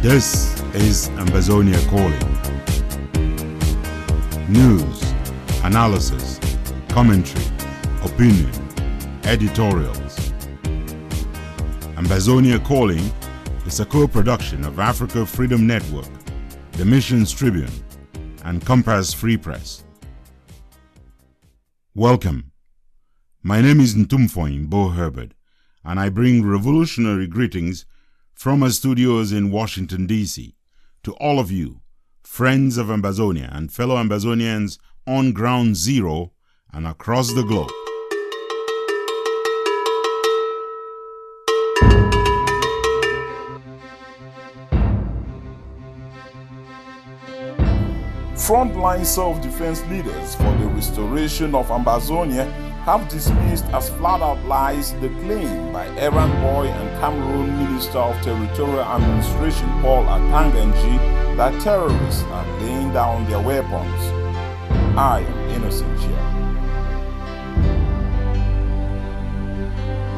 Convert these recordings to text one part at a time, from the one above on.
This is Ambazonia Calling. News, analysis, commentary, opinion, editorials. Ambazonia Calling is a co-production of Africa Freedom Network, the Missions Tribune, and Compass Free Press. Welcome. My name is Ntumfoyn Herbert, and I bring revolutionary greetings from our studios in Washington, D.C. to all of you, friends of Ambazonia and fellow Ambazonians on Ground Zero and across the globe. Frontline self-defense leaders for the restoration of Ambazonia have dismissed as flat-out lies the claim by errand boy and Cameroon Minister of Territorial Administration Paul Atanganji that terrorists are laying down their weapons. I am innocent here.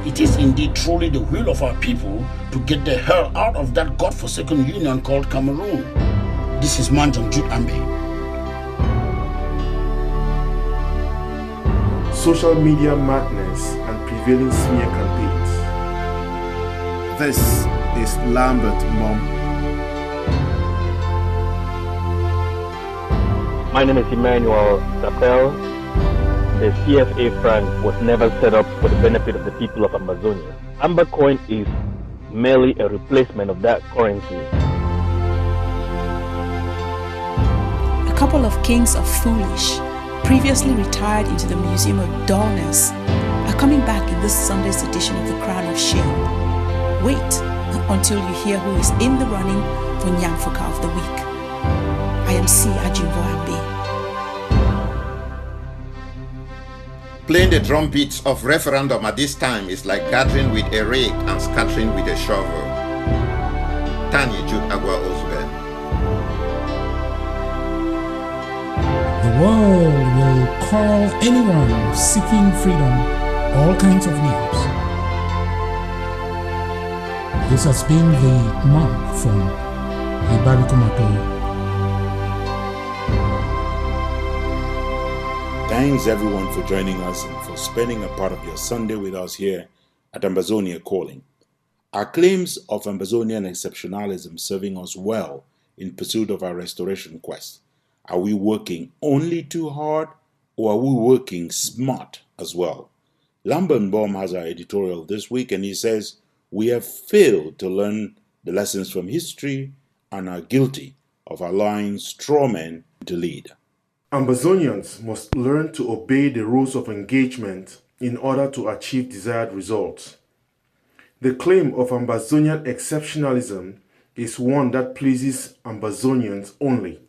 It is indeed truly the will of our people to get the hell out of that godforsaken union called Cameroon. This is MANYU Ambe. Social media madness and prevailing smear campaigns. This is Lambert Mom. My name is Emmanuel Sapel. The CFA franc was never set up for the benefit of the people of Ambazonia. Amber coin is merely a replacement of that currency. A couple of kings of foolish, previously retired into the Museum of Dullness, are coming back in this Sunday's edition of the Crown of Shame. Wait until you hear who is in the running for Nyamfuka of the Week. I am C. Ajinvoambe. Playing the drum beats of referendum at this time is like gathering with a rake and scattering with a shovel. Tanya Jude Agua Osben. The world will call anyone seeking freedom all kinds of names. This has been the mark from Ibarikumato. Thanks everyone for joining us and for spending a part of your Sunday with us here at Ambazonia Calling. Our claims of Ambazonian exceptionalism serving us well in pursuit of our restoration quest. Are we working only too hard, or are we working smart as well? Lambert Baum has our editorial this week, and he says we have failed to learn the lessons from history and are guilty of allowing strawmen to lead. Ambazonians must learn to obey the rules of engagement in order to achieve desired results. The claim of Ambazonian exceptionalism is one that pleases Ambazonians only.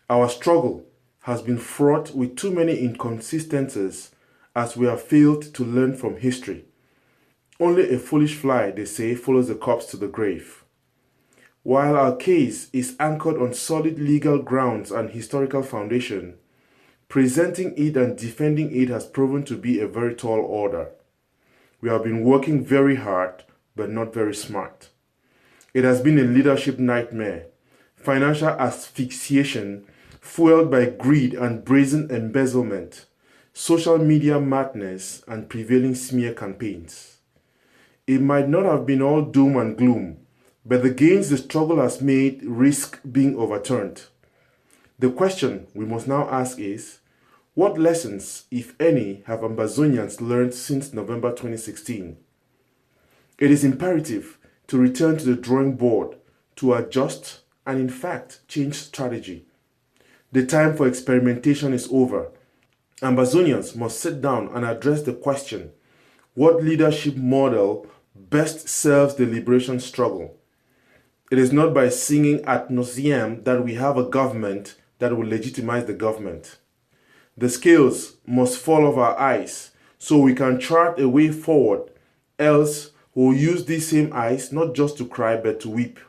Our struggle has been fraught with too many inconsistencies as we have failed to learn from history. Only a foolish fly, they say, follows the corpse to the grave. While our case is anchored on solid legal grounds and historical foundation, presenting it and defending it has proven to be a very tall order. We have been working very hard, but not very smart. It has been a leadership nightmare, financial asphyxiation, fueled by greed and brazen embezzlement, social media madness, and prevailing smear campaigns. It might not have been all doom and gloom, but the gains the struggle has made risk being overturned. The question we must now ask is, what lessons, if any, have Ambazonians learned since November 2016? It is imperative to return to the drawing board to adjust and, in fact, change strategy. The time for experimentation is over. Ambazonians must sit down and address the question, what leadership model best serves the liberation struggle? It is not by singing ad nauseam that we have a government that will legitimize the government. The scales must fall off our eyes so we can chart a way forward, else we'll use these same eyes not just to cry but to weep.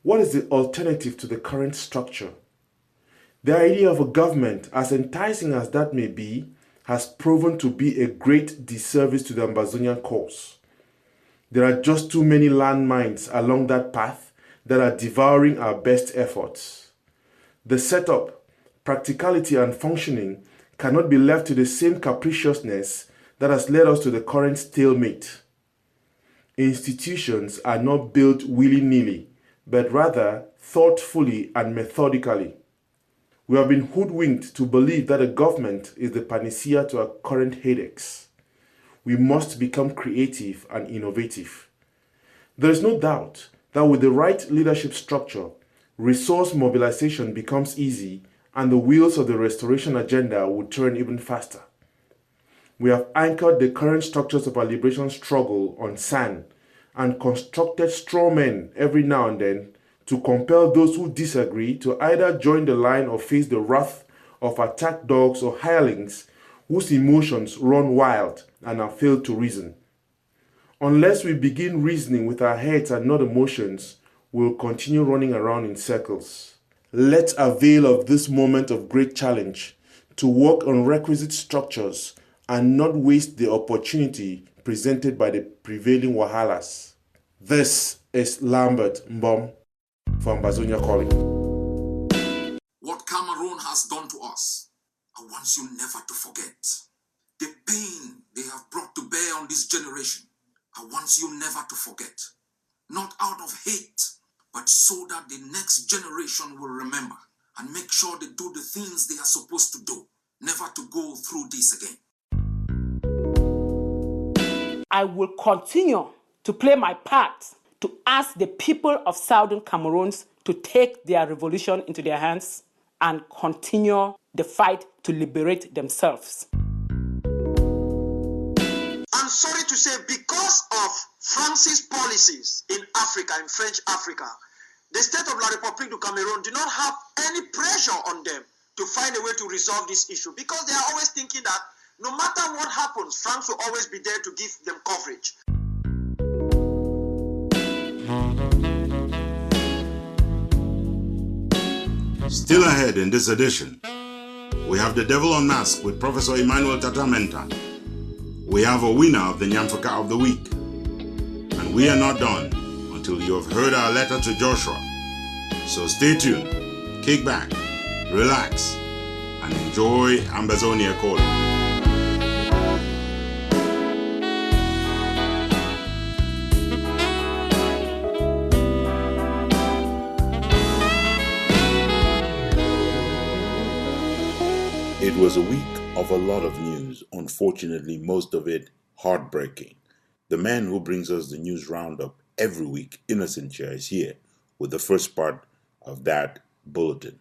What is the alternative to the current structure? The idea of a government, as enticing as that may be, has proven to be a great disservice to the Ambazonian cause. There are just too many landmines along that path that are devouring our best efforts. The setup, practicality, and functioning cannot be left to the same capriciousness that has led us to the current stalemate. Institutions are not built willy-nilly, but rather thoughtfully and methodically. We have been hoodwinked to believe that a government is the panacea to our current headaches. We must become creative and innovative. There is no doubt that with the right leadership structure, resource mobilization becomes easy and the wheels of the restoration agenda will turn even faster. We have anchored the current structures of our liberation struggle on sand and constructed straw men every now and then to compel those who disagree to either join the line or face the wrath of attack dogs or hirelings whose emotions run wild and have failed to reason. Unless we begin reasoning with our heads and not emotions, we'll continue running around in circles. Let's avail of this moment of great challenge to work on requisite structures and not waste the opportunity presented by the prevailing wahalas. This is Lambert Mbom for Ambazonia Calling. What Cameroon has done to us, I want you never to forget. The pain they have brought to bear on this generation, I want you never to forget. Not out of hate, but so that the next generation will remember and make sure they do the things they are supposed to do, never to go through this again. I will continue to play my part to ask the people of Southern Cameroon to take their revolution into their hands and continue the fight to liberate themselves. I'm sorry to say, because of France's policies in Africa, in French Africa, the state of La République du Cameroon do not have any pressure on them to find a way to resolve this issue, because they are always thinking that no matter what happens, France will always be there to give them coverage. Still ahead in this edition, we have The Devil Unmasked with Professor Emmanuel Tatamenta. We have a winner of the Nyamfaka of the Week. And we are not done until you have heard our letter to Joshua. So stay tuned, kick back, relax, and enjoy Ambazonia Calling. It was a week of a lot of news, unfortunately most of it heartbreaking. The man who brings us the news roundup every week, Innocent Chair, is here with the first part of that bulletin.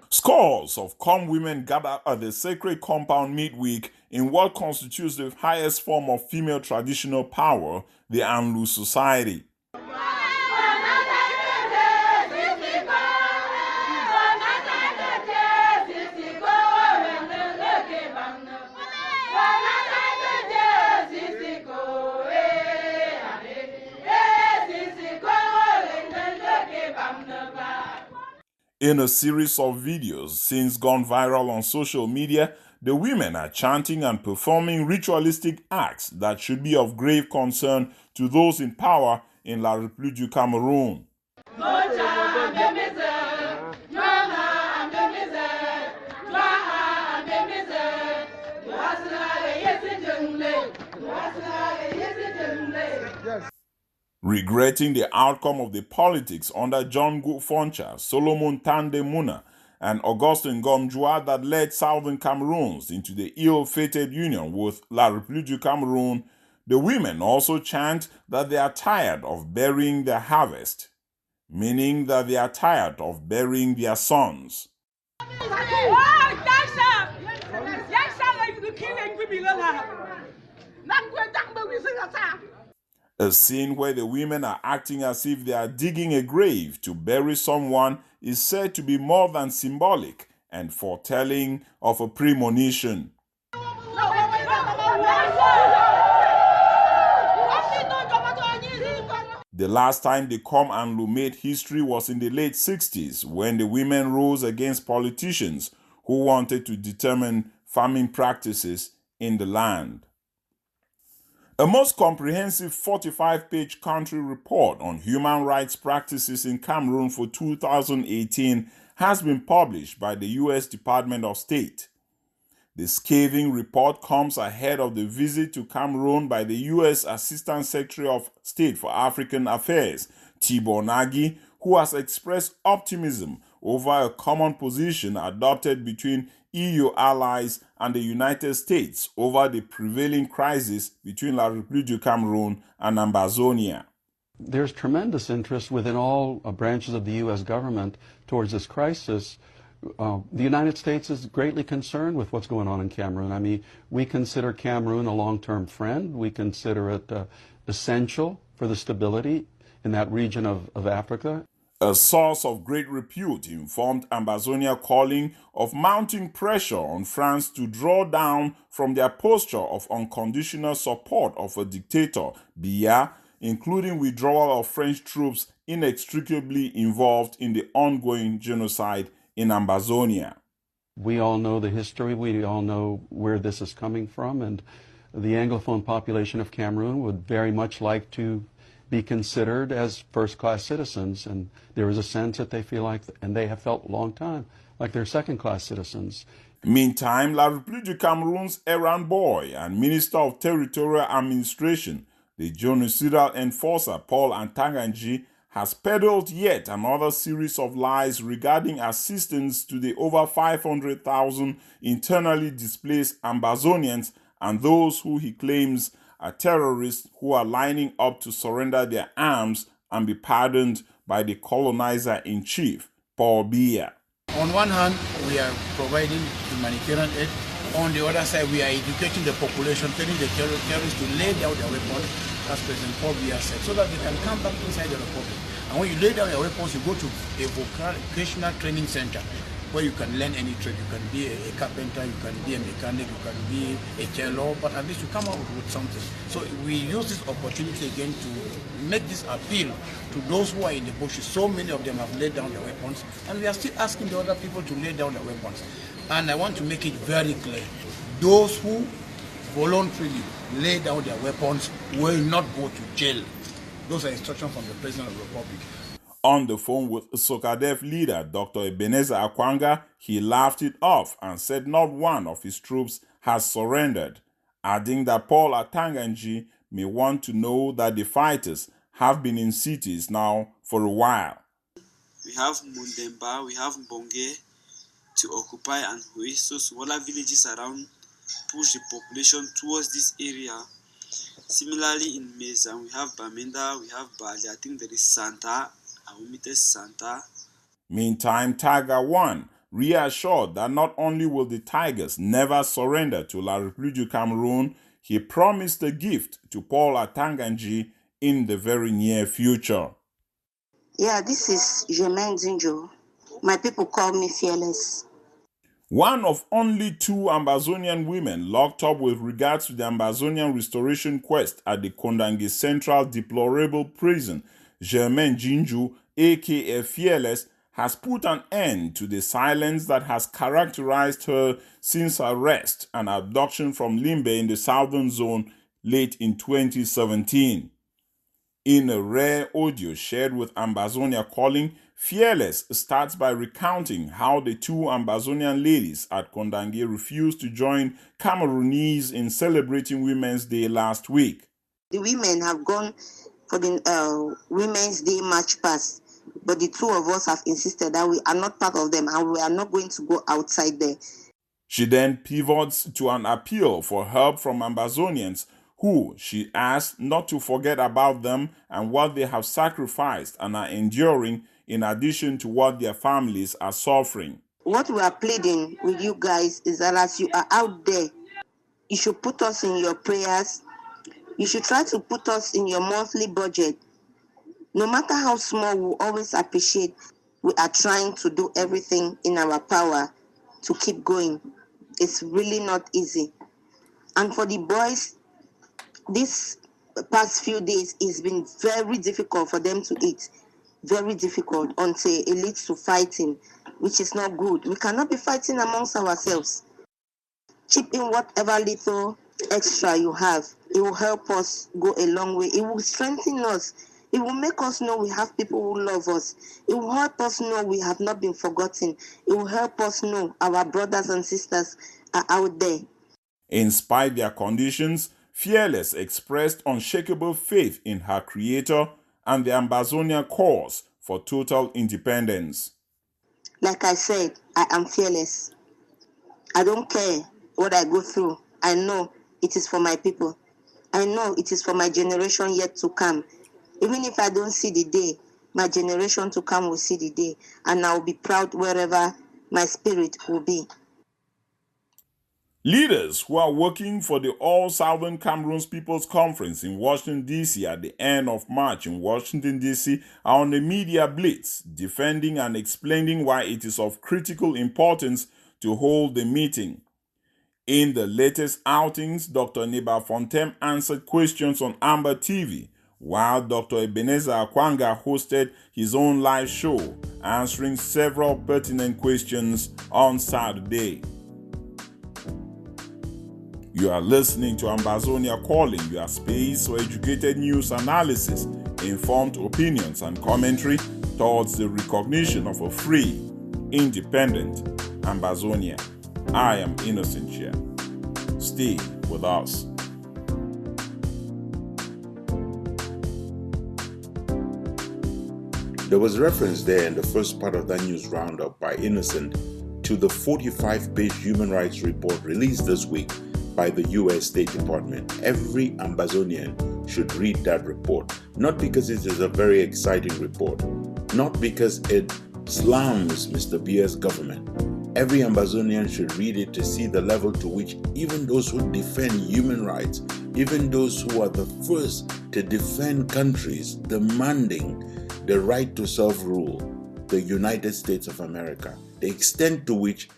Scores of calm women gather at the sacred compound midweek in what constitutes the highest form of female traditional power, the Anlu society. In a series of videos since gone viral on social media, the women are chanting and performing ritualistic acts that should be of grave concern to those in power in La République du Cameroun. Regretting the outcome of the politics under John Foncha, Solomon Tande Muna, and Augustin Gomjua that led Southern Cameroons into the ill-fated union with La République du Cameroun, the women also chant that they are tired of burying their harvest, meaning that they are tired of burying their sons. A scene where the women are acting as if they are digging a grave to bury someone is said to be more than symbolic and foretelling of a premonition. The last time the Kom-Anlu made history was in the late 60s, when the women rose against politicians who wanted to determine farming practices in the land. A most comprehensive 45-page country report on human rights practices in Cameroon for 2018 has been published by the U.S. Department of State. The scathing report comes ahead of the visit to Cameroon by the U.S. Assistant Secretary of State for African Affairs, Tibor Nagy, who has expressed optimism over a common position adopted between EU allies and the United States over the prevailing crisis between La République du Cameroon and Ambazonia. There's tremendous interest within all branches of the U.S. government towards this crisis. The United States is greatly concerned with what's going on in Cameroon. I mean, we consider Cameroon a long-term friend. We consider it essential for the stability in that region of Africa. A source of great repute informed Ambazonia Calling of mounting pressure on France to draw down from their posture of unconditional support of a dictator, Biya, including withdrawal of French troops inextricably involved in the ongoing genocide in Ambazonia. We all know the history, we all know where this is coming from, and the Anglophone population of Cameroon would very much like to be considered as first-class citizens, and there is a sense that they feel like, and they have felt a long time, like they're second-class citizens. Meantime, La République du Cameroon's errand boy and Minister of Territorial Administration, the genocidal enforcer Paul Antanganji, has peddled yet another series of lies regarding assistance to the over 500,000 internally displaced Ambazonians and those who he claims are terrorists who are lining up to surrender their arms and be pardoned by the colonizer-in-chief, Paul Biya. On one hand, we are providing humanitarian aid. On the other side, we are educating the population, telling the terrorists to lay down their weapons, as President Paul Biya said, so that they can come back inside the republic. And when you lay down your weapons, you go to a vocational training center where you can learn any trade. You can be a carpenter, you can be a mechanic, you can be a tailor, but at least you come out with something. So we use this opportunity again to make this appeal to those who are in the bushes. So many of them have laid down their weapons, and we are still asking the other people to lay down their weapons. And I want to make it very clear, those who voluntarily lay down their weapons will not go to jail. Those are instructions from the President of the Republic. On the phone with Sokadef leader Dr. Ebenezer Akwanga, he laughed it off and said not one of his troops has surrendered, adding that Paul Antanganji may want to know that the fighters have been in cities now for a while. We have Mundemba, we have Mbonge to occupy, and Hui, so smaller villages around push the population towards this area. Similarly, in MEZAM, we have Bamenda, we have Bali, I think there is Santa, Santa. Meantime, Tiger 1 reassured that not only will the Tigers never surrender to La République du Cameroon, he promised a gift to Paul Antanganji in the very near future. Yeah, this is Germaine Zinjo. My people call me Fearless. One of only 2 Ambazonian women locked up with regards to the Ambazonian restoration quest at the Kondange Central Deplorable Prison, Germaine Zinjo, aka Fearless, has put an end to the silence that has characterized her since her arrest and abduction from Limbe in the southern zone late in 2017. In a rare audio shared with Ambazonia Calling, Fearless starts by recounting how the 2 Ambazonian ladies at Kondange refused to join Cameroonese in celebrating Women's Day last week. The women have gone for the Women's Day march past, but the 2 of us have insisted that we are not part of them and we are not going to go outside there. She then pivots to an appeal for help from Ambazonians who, she asks, not to forget about them and what they have sacrificed and are enduring in addition to what their families are suffering. What we are pleading with you guys is that as you are out there, you should put us in your prayers. You should try to put us in your monthly budget. No matter how small, we always appreciate. We are trying to do everything in our power to keep going. It's really not easy. And for the boys, this past few days, it's been very difficult for them to eat. Very difficult until it leads to fighting, which is not good. We cannot be fighting amongst ourselves. Chip in whatever little extra you have. It will help us go a long way. It will strengthen us. It will make us know we have people who love us. It will help us know we have not been forgotten. It will help us know our brothers and sisters are out there. In spite their conditions, Fearless expressed unshakable faith in her creator and the Ambazonia cause for total independence. Like I said, I am fearless. I don't care what I go through. I know it is for my people. I know it is for my generation yet to come. Even if I don't see the day, my generation to come will see the day, and I will be proud wherever my spirit will be. Leaders who are working for the All Southern Cameroon's People's Conference in Washington, D.C. at the end of March in Washington, D.C. are on the media blitz, defending and explaining why it is of critical importance to hold the meeting. In the latest outings, Dr. Ntumfoyn answered questions on Amber TV, while Dr. Ebenezer Akwanga hosted his own live show, answering several pertinent questions on Saturday. You are listening to Ambazonia Calling, your space for educated news analysis, informed opinions and commentary towards the recognition of a free, independent Ambazonia. I am Innocent here. Stay with us. There was reference there in the first part of that news roundup by Innocent to the 45-page human rights report released this week by the U.S. State Department. Every Ambazonian should read that report, not because it is a very exciting report, not because it slams Mr. Bia's government. Every Ambazonian should read it to see the level to which even those who defend human rights, even those who are the first to defend countries demanding the right to self-rule, the United States of America, the extent to which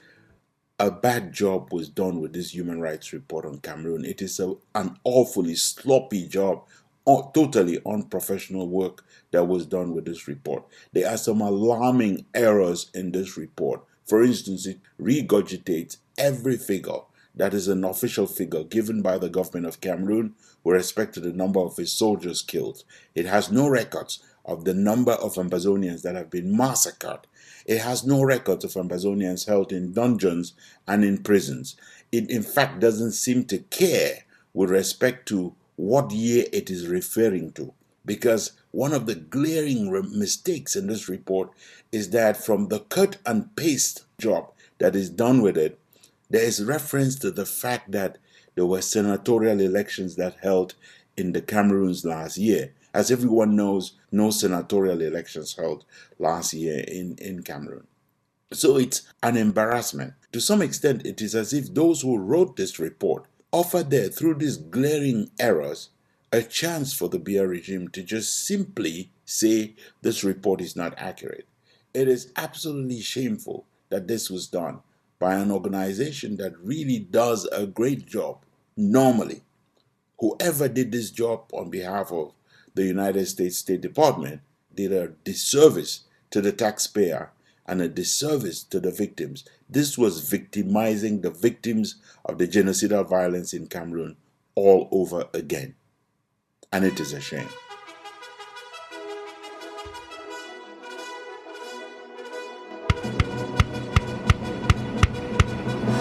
a bad job was done with this human rights report on Cameroon. It is an awfully sloppy job, totally unprofessional work that was done with this report. There are some alarming errors in this report. For instance, it regurgitates every figure that is an official figure given by the government of Cameroon with respect to the number of its soldiers killed. It has no records of the number of Ambazonians that have been massacred. It has no records of Ambazonians held in dungeons and in prisons. It, in fact, doesn't seem to care with respect to what year it is referring to, because one of the glaring mistakes in this report is that from the cut and paste job that is done with it, there is reference to the fact that there were senatorial elections that held in the Cameroons last year. As everyone knows, no senatorial elections held last year in Cameroon. So it's an embarrassment. To some extent, it is as if those who wrote this report offered there, through these glaring errors, a chance for the Biya regime to just simply say this report is not accurate. It is absolutely shameful that this was done by an organization that really does a great job normally. Whoever did this job on behalf of the United States State Department did a disservice to the taxpayer and a disservice to the victims. This was victimizing the victims of the genocidal violence in Cameroon all over again. And it is a shame.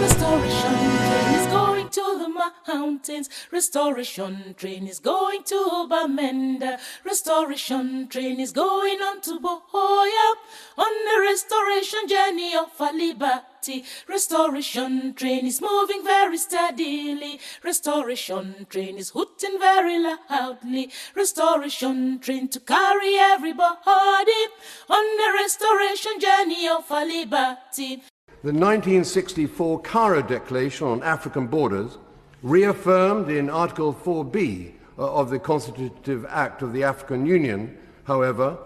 Restoration train is going to the mountains. Restoration train is going to Bamenda. Restoration train is going on to BOYO on the restoration journey of our liberty. Restoration train is moving very steadily. Restoration train is hooting very loudly. Restoration train to carry everybody on the restoration journey of our liberty. The 1964 Cairo Declaration on African Borders, reaffirmed in Article 4B of the Constitutive Act of the African Union, however,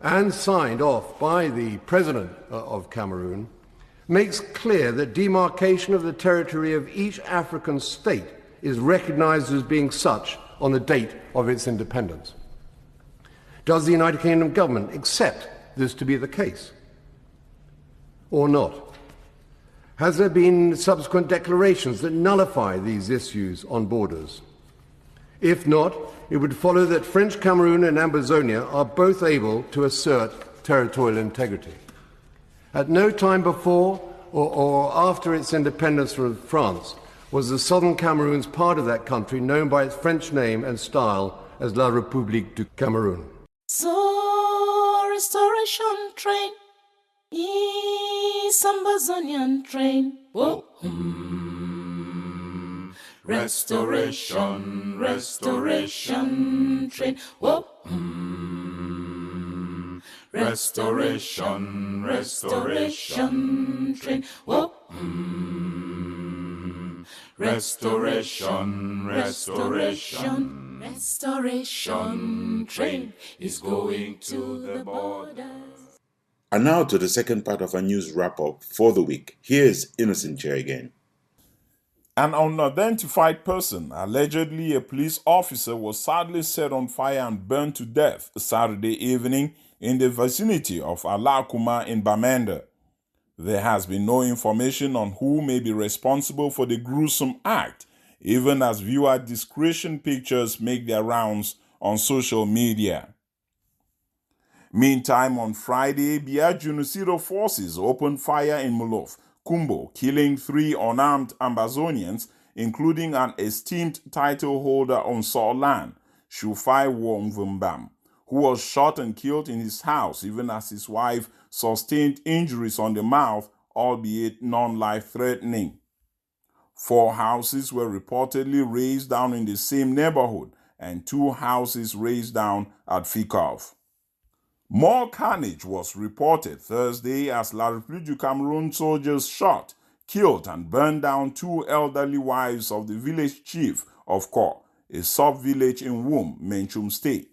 and signed off by the President of Cameroon, makes clear that demarcation of the territory of each African state is recognized as being such on the date of its independence. Does the United Kingdom government accept this to be the case or not? Has there been subsequent declarations that nullify these issues on borders? If not, it would follow that French Cameroon and Ambazonia are both able to assert territorial integrity. At no time before or after its independence from France was the southern Cameroons part of that country known by its French name and style as La République du Cameroun. So, restoration train is Ambazonian train. Whoa. Restoration, restoration train. Whoa. Restoration, restoration train. Whoa. Restoration, restoration, restoration train is going to the borders. And now to the second part of our news wrap-up for the week. Here's Innocent again. An unidentified person, allegedly a police officer, was sadly set on fire and burned to death Saturday evening in the vicinity of Alakuma in Bamenda. There has been no information on who may be responsible for the gruesome act, even as viewer discretion pictures make their rounds on social media. Meantime, on Friday, Bia genocidal forces opened fire in Mulof, Kumbo, killing 3 unarmed Ambazonians, including an esteemed title holder on Saw land, Shufai Wongvumbam, who was shot and killed in his house, even as his wife sustained injuries on the mouth, albeit non-life-threatening. 4 houses were reportedly razed down in the same neighborhood, and 2 houses razed down at Fikov. More carnage was reported Thursday as La République du Cameroun soldiers shot, killed, and burned down 2 elderly wives of the village chief of Ko, a sub-village in Wum, MENCHUM state.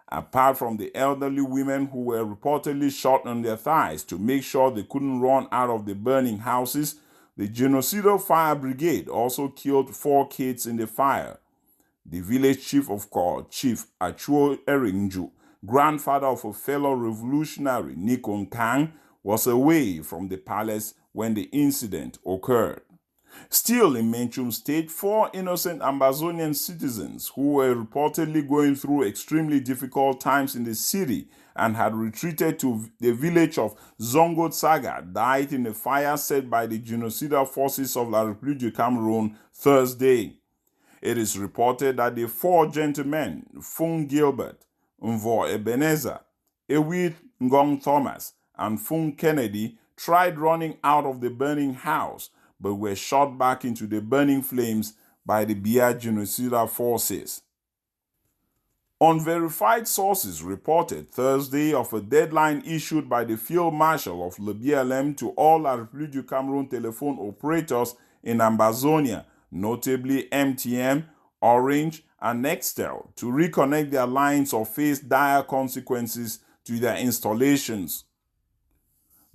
Apart from the elderly women who were reportedly shot on their thighs to make sure they couldn't run out of the burning houses, the genocidal fire brigade also killed 4 kids in the fire. The village chief of Ko, Chief Achuo Erinju, grandfather of a fellow revolutionary, Nikon Kang, was away from the palace when the incident occurred. Still in MENCHUM state, 4 innocent Ambazonian citizens who were reportedly going through extremely difficult times in the city and had retreated to the village of Zongo-Tsaga died in a fire set by the genocidal forces of La République du Cameroun Thursday. It is reported that the 4 gentlemen, Fung Gilbert, Mvo Ebenezer, Ewit Ngong Thomas, and Fung Kennedy, tried running out of the burning house, but were shot back into the burning flames by the Bia genocidal forces. Unverified sources reported Thursday of a deadline issued by the Field Marshal of LEBIALEM to all La République du Cameroun telephone operators in Ambazonia, notably MTN, Orange, and Nextel, to reconnect their lines or face dire consequences to their installations.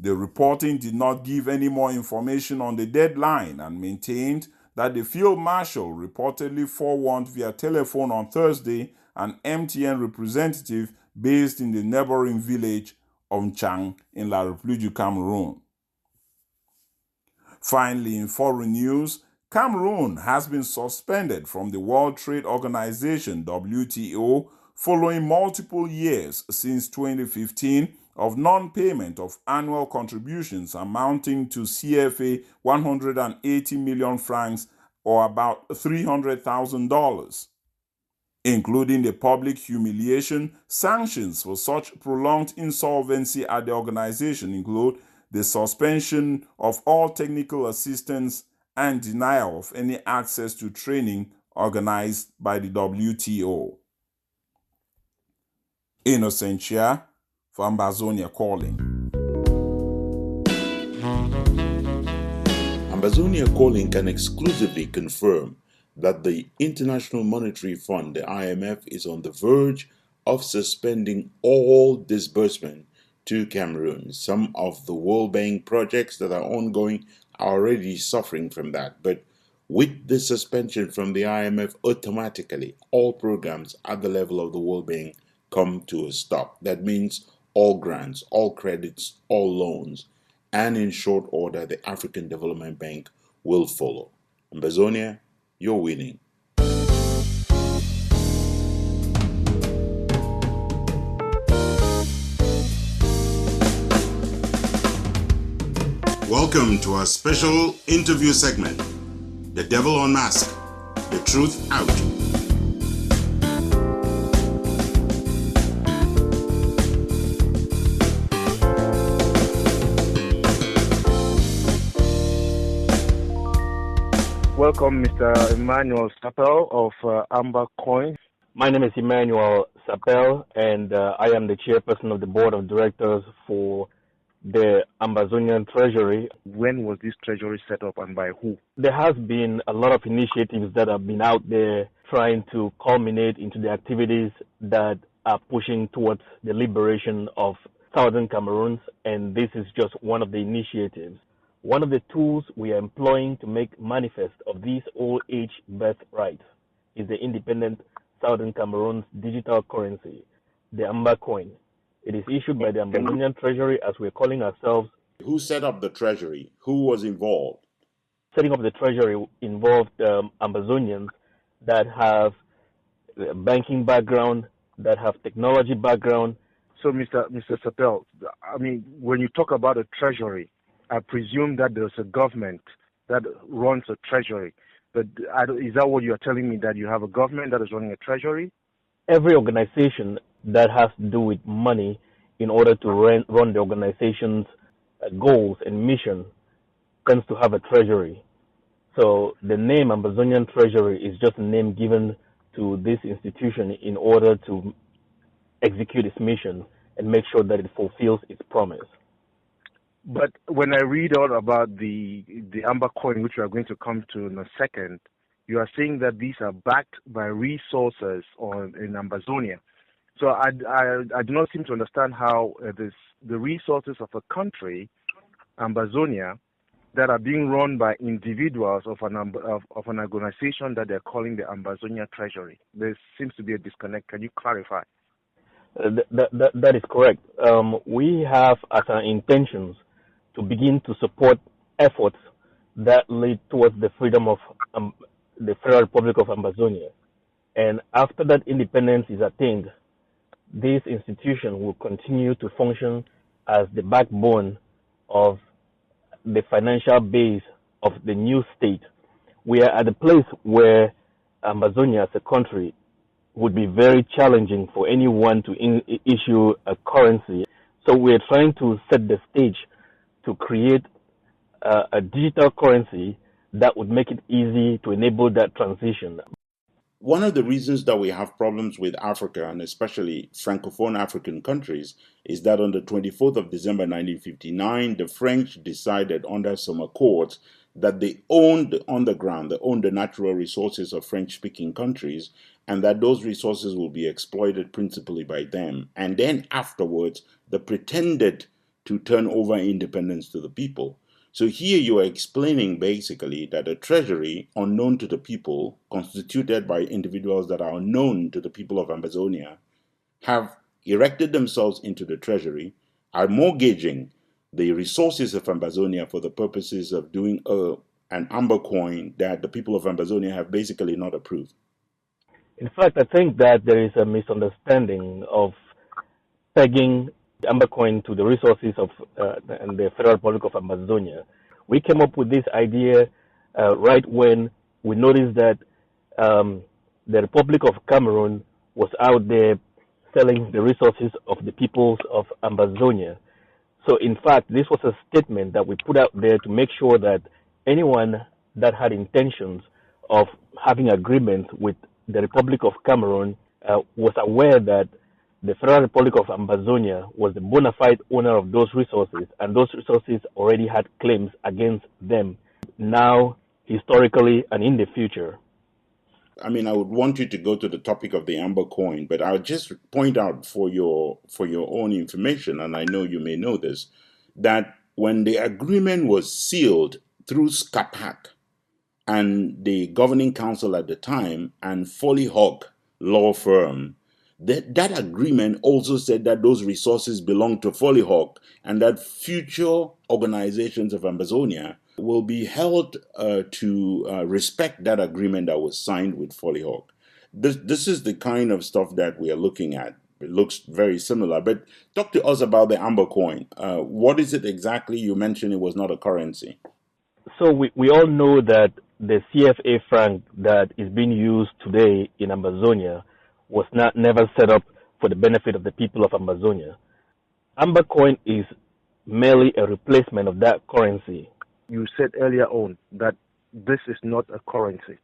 The reporting did not give any more information on the deadline and maintained that the Field Marshal reportedly forewarned via telephone on Thursday an MTN representative based in the neighboring village of Nchang in La République du Cameroun. Finally, in foreign news, Cameroon has been suspended from the World Trade Organization (WTO) following multiple years since 2015 of non-payment of annual contributions amounting to CFA 180 million francs or about $300,000. Including the public humiliation, sanctions for such prolonged insolvency at the organization include the suspension of all technical assistance and denial of any access to training organized by the WTO. Innocentia for Ambazonia Calling. Ambazonia Calling can exclusively confirm that the International Monetary Fund, the IMF, is on the verge of suspending all disbursement to Cameroon. Some of the World Bank projects that are ongoing are already suffering from that, but With the suspension from the IMF, automatically all programs at the level of the World Bank come to a stop. That means all grants, all credits, all loans, and in short order, the African Development Bank will follow. Ambazonia, you're winning. Welcome to our special interview segment, The Devil Unmasked, The Truth Out. Welcome, Mr. Emmanuel Sapel of Ambazonia. My name is Emmanuel Sapel, and I am the chairperson of the board of directors for the Ambazonian Treasury. When was this treasury set up and by who? There has been a lot of initiatives that have been out there trying to culminate into the activities that are pushing towards the liberation of Southern Cameroons, and this is just one of the initiatives. One of the tools we are employing to make manifest of these old age birthrights is the independent Southern Cameroon's digital currency, the Amba coin. It is issued by the Ambazonian Treasury, as we're calling ourselves. Who set up the treasury? Who was involved? Setting up the treasury involved Ambazonians that have a banking background, that have technology background. So, Mr. Sapel, I mean, when you talk about a treasury, I presume that there's a government that runs a treasury. But is that what you're telling me, that you have a government that is running a treasury? Every organization that has to do with money in order to run the organization's goals and mission tends to have a treasury. So the name Ambazonian Treasury is just a name given to this institution in order to execute its mission and make sure that it fulfills its promise. But when I read all about the Amba coin, which we are going to come to in a second, you are saying that these are backed by resources in Ambazonia. So I do not seem to understand how the resources of a country, Ambazonia, that are being run by individuals of an organization that they're calling the Ambazonia Treasury. There seems to be a disconnect. Can you clarify? That is correct. We have as our intentions to begin to support efforts that lead towards the freedom of the Federal Republic of Ambazonia. And after that independence is attained, this institution will continue to function as the backbone of the financial base of the new state. We are at a place where Ambazonia as a country would be very challenging for anyone to issue a currency. So we're trying to set the stage to create a digital currency that would make it easy to enable that transition. One of the reasons that we have problems with Africa, and especially Francophone African countries, is that on the 24th of December 1959, the French decided under some accords that they owned the underground, they owned the natural resources of French-speaking countries, and that those resources will be exploited principally by them. And then afterwards, they pretended to turn over independence to the people. So here you are explaining basically that a treasury unknown to the people, constituted by individuals that are unknown to the people of Ambazonia, have erected themselves into the treasury, are mortgaging the resources of Ambazonia for the purposes of doing an amber coin that the people of Ambazonia have basically not approved. In fact, I think that there is a misunderstanding of pegging the amber coin to the resources of the Federal Republic of Ambazonia. We came up with this idea right when we noticed that the Republic of Cameroon was out there selling the resources of the peoples of Ambazonia. So in fact, this was a statement that we put out there to make sure that anyone that had intentions of having agreements with the Republic of Cameroon was aware that the Federal Republic of Ambazonia was the bona fide owner of those resources, and those resources already had claims against them, now, historically, and in the future. I mean, I would want you to go to the topic of the amber coin, but I'll just point out for your own information, and I know you may know this, that when the agreement was sealed through SCAPAC, and the governing council at the time and Foley-Hogg law firm, that agreement also said that those resources belong to Foley-Hogg and that future organizations of Ambazonia will be held to respect that agreement that was signed with Foley-Hogg. This is the kind of stuff that we are looking at. It looks very similar, but talk to us about the Amber coin. What is it exactly? You mentioned it was not a currency. So we all know that the CFA franc that is being used today in Ambazonia was never set up for the benefit of the people of Ambazonia. Amber coin is merely a replacement of that currency. You said earlier on that this is not a currency.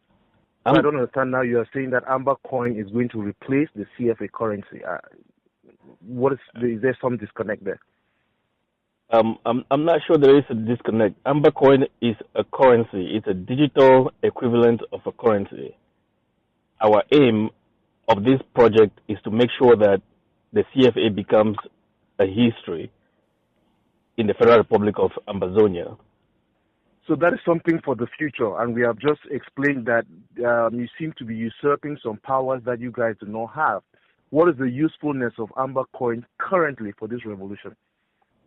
I don't understand now. You are saying that Amber coin is going to replace the CFA currency. Is there some disconnect there? I'm not sure there is a disconnect. Amber coin is a currency. It's a digital equivalent of a currency. Our aim of this project is to make sure that the CFA becomes a history in the Federal Republic of Ambazonia. So that is something for the future, and we have just explained that you seem to be usurping some powers that you guys do not have. What is the usefulness of Amber coin currently for this revolution?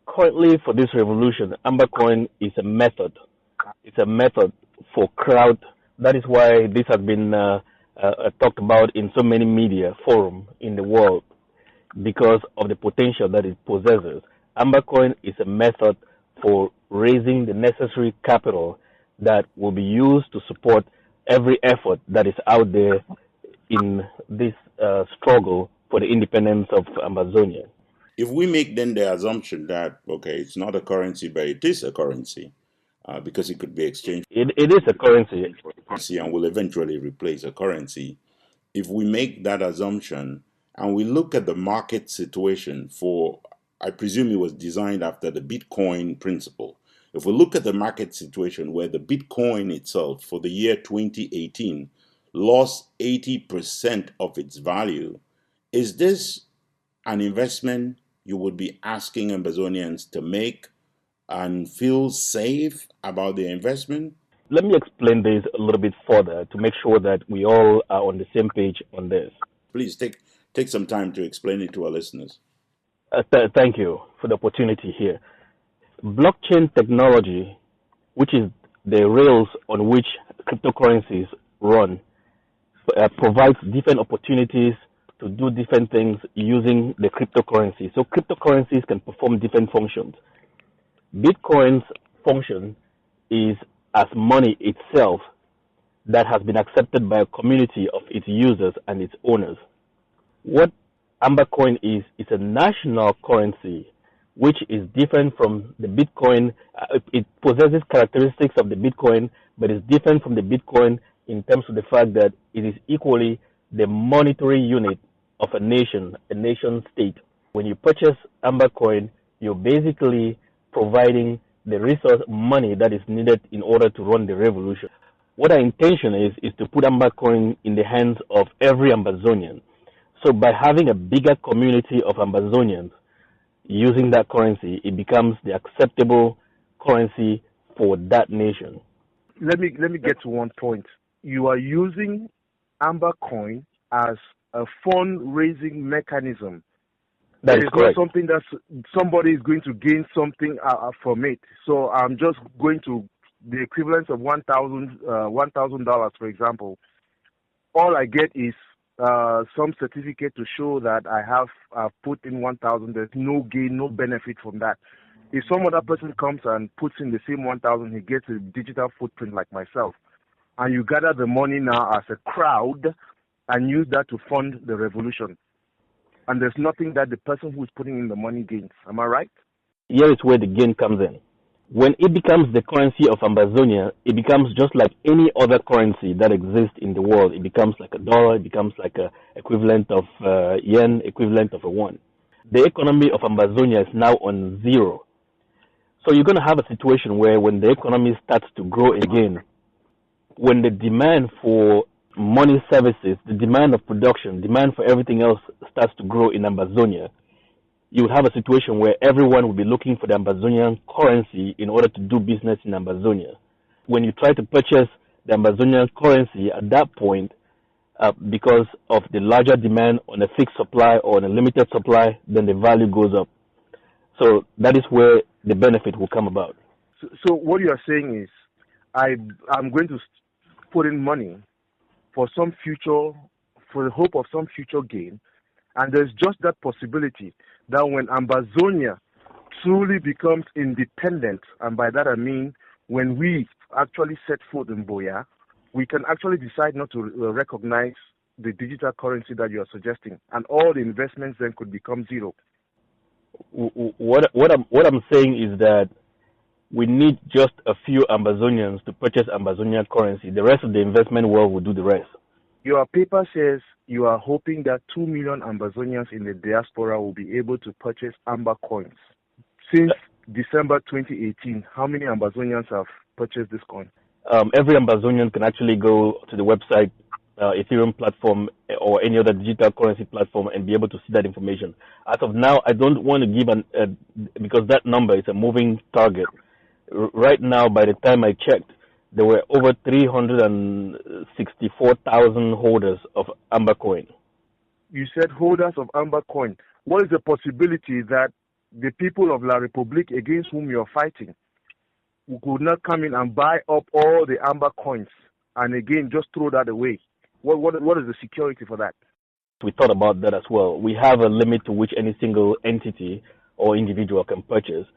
Currently, for this revolution, Amber coin is a method. It's a method for crowd. That is why this has been talked about in so many media forums in the world, because of the potential that it possesses. Amber coin is a method for raising the necessary capital that will be used to support every effort that is out there in this struggle for the independence of Ambazonia. If we make then the assumption that, okay, it's not a currency, but it is a currency, because it could be exchanged. It is a currency. And will eventually replace a currency. If we make that assumption and we look at the market situation for, I presume it was designed after the Bitcoin principle. If we look at the market situation where the Bitcoin itself for the year 2018 lost 80% of its value, is this an investment you would be asking Ambazonians to make and feel safe about their investment? Let me explain this a little bit further to make sure that we all are on the same page on this. Please take some time to explain it to our listeners. Thank you for the opportunity here. Blockchain technology, which is the rails on which cryptocurrencies run, provides different opportunities to do different things using the cryptocurrency. So cryptocurrencies can perform different functions. Bitcoin's function is as money itself that has been accepted by a community of its users and its owners. What Amber coin is a national currency which is different from the Bitcoin. It possesses characteristics of the Bitcoin, but is different from the Bitcoin in terms of the fact that it is equally the monetary unit of a nation state. When you purchase Amber coin, you're basically providing the resource money that is needed in order to run the revolution. What our intention is to put Amber coin in the hands of every Ambazonian. So by having a bigger community of Ambazonians using that currency, it becomes the acceptable currency for that nation. Let me get to one point. You are using Amber coin as a fundraising mechanism. That is correct. Not something that somebody is going to gain something from it. So I'm just going to the equivalent of $1,000, for example. All I get is some certificate to show that I have put in 1,000. There's no gain, no benefit from that. If some other person comes and puts in the same 1,000, he gets a digital footprint like myself. And you gather the money now as a crowd and use that to fund the revolution. And there's nothing that the person who's putting in the money gains. Am I right? Here is where the gain comes in. When it becomes the currency of Ambazonia, it becomes just like any other currency that exists in the world. It becomes like a dollar, it becomes like a equivalent of yen, equivalent of a won. The economy of Ambazonia is now on zero. So you're going to have a situation where when the economy starts to grow again, when the demand for money services, the demand of production, demand for everything else starts to grow in Ambazonia, you would have a situation where everyone will be looking for the Ambazonian currency in order to do business in Ambazonia. When you try to purchase the Ambazonian currency at that point because of the larger demand on a fixed supply or on a limited supply, then the value goes up. So that is where the benefit will come about. So what you are saying is, I'm going to put in money for some future, for the hope of some future gain, and there's just that possibility that when Ambazonia truly becomes independent, and by that I mean when we actually set foot in Boya, we can actually decide not to recognize the digital currency that you are suggesting, and all the investments then could become zero. What I'm saying is that we need just a few Ambazonians to purchase Ambazonian currency. The rest of the investment world will do the rest. Your paper says you are hoping that 2 million Ambazonians in the diaspora will be able to purchase Amba coins. Since December 2018, how many Ambazonians have purchased this coin? Every Ambazonian can actually go to the website, Ethereum platform, or any other digital currency platform and be able to see that information. As of now, I don't want to give because that number is a moving target. Right now, by the time I checked, there were over 364,000 holders of Amba coin. You said holders of Amba coin. What is the possibility that the people of La Republique against whom you are fighting could not come in and buy up all the Amba coins and again just throw that away? What is the security for that? We thought about that as well. We have a limit to which any single entity or individual can purchase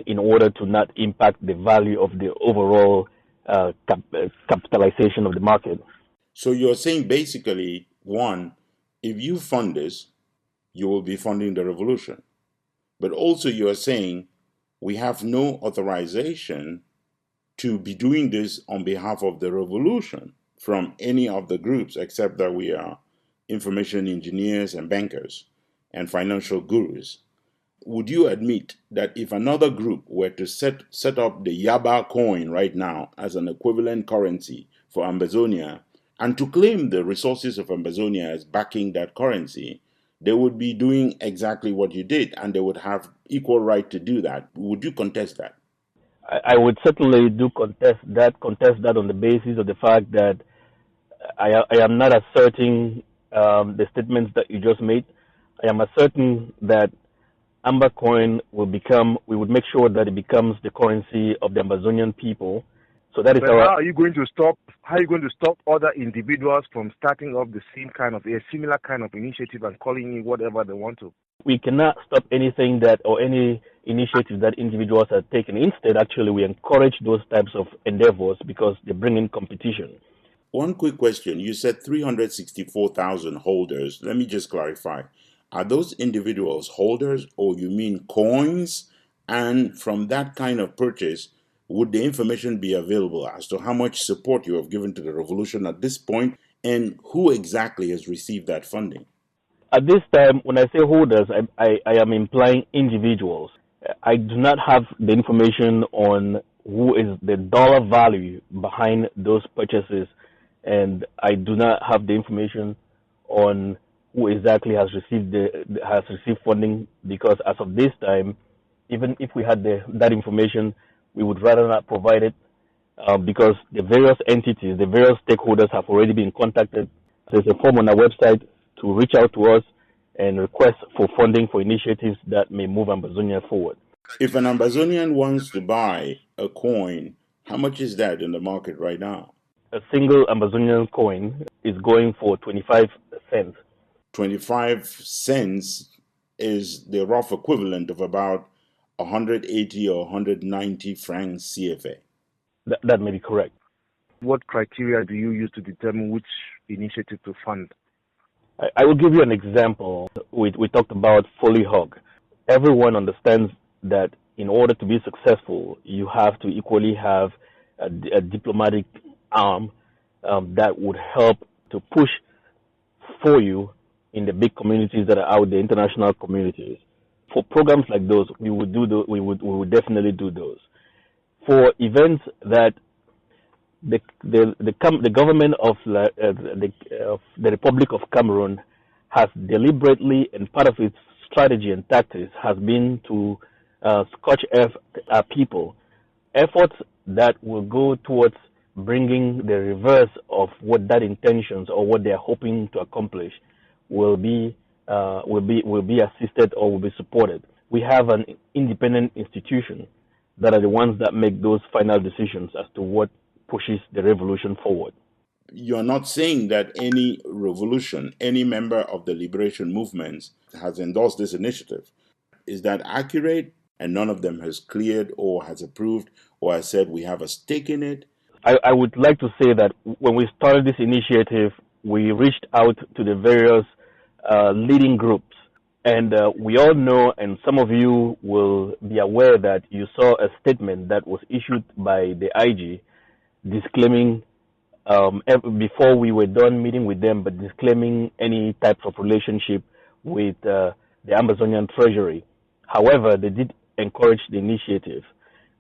in order to not impact the value of the overall capitalization of the market. So you're saying basically, one, if you fund this, you will be funding the revolution. But also you're saying we have no authorization to be doing this on behalf of the revolution from any of the groups, except that we are information engineers and bankers and financial gurus. Would you admit that if another group were to set up the Yaba coin right now as an equivalent currency for Ambazonia and to claim the resources of Ambazonia as backing that currency, they would be doing exactly what you did and they would have equal right to do that? Would you contest that? I would certainly contest that on the basis of the fact that I am not asserting the statements that you just made. I am asserting that Amba coin we would make sure that it becomes the currency of the Ambazonian people. So that is how are you going to stop other individuals from starting up a similar kind of initiative and calling it whatever they want to? We cannot stop anything or any initiative that individuals are taking. Instead, actually, we encourage those types of endeavors because they bring in competition. One quick question. You said 364,000 holders. Let me just clarify. Are those individuals holders or you mean coins? And from that kind of purchase, would the information be available as to how much support you have given to the revolution at this point and who exactly has received that funding? At this time, when I say holders, I am implying individuals. I do not have the information on who is the dollar value behind those purchases, and I do not have the information on who exactly has received funding, because as of this time, even if we had that information, we would rather not provide it because the various entities, the various stakeholders have already been contacted. There's a form on our website to reach out to us and request for funding for initiatives that may move Ambazonia forward. If an Ambazonian wants to buy a coin, how much is that in the market right now? A single Ambazonian coin is going for 25 cents. 25 cents is the rough equivalent of about 180 or 190 francs CFA. That may be correct. What criteria do you use to determine which initiative to fund? I will give you an example. We talked about Foley Hog. Everyone understands that in order to be successful, you have to equally have a diplomatic arm that would help to push for you in the big communities that are out there, international communities. For programs like those, we would definitely do those. For events that the government of the Republic of Cameroon has deliberately, and part of its strategy and tactics has been to scorch our people. Efforts that will go towards bringing the reverse of what that intentions or what they're hoping to accomplish will be assisted or will be supported. We have an independent institution that are the ones that make those final decisions as to what pushes the revolution forward. You're not saying that any revolution, any member of the liberation movements has endorsed this initiative. Is that accurate? And none of them has cleared or has approved or has said we have a stake in it? I would like to say that when we started this initiative, we reached out to the various leading groups. And we all know, and some of you will be aware that you saw a statement that was issued by the IG disclaiming, before we were done meeting with them, but disclaiming any types of relationship with the Ambazonian Treasury. However, they did encourage the initiative.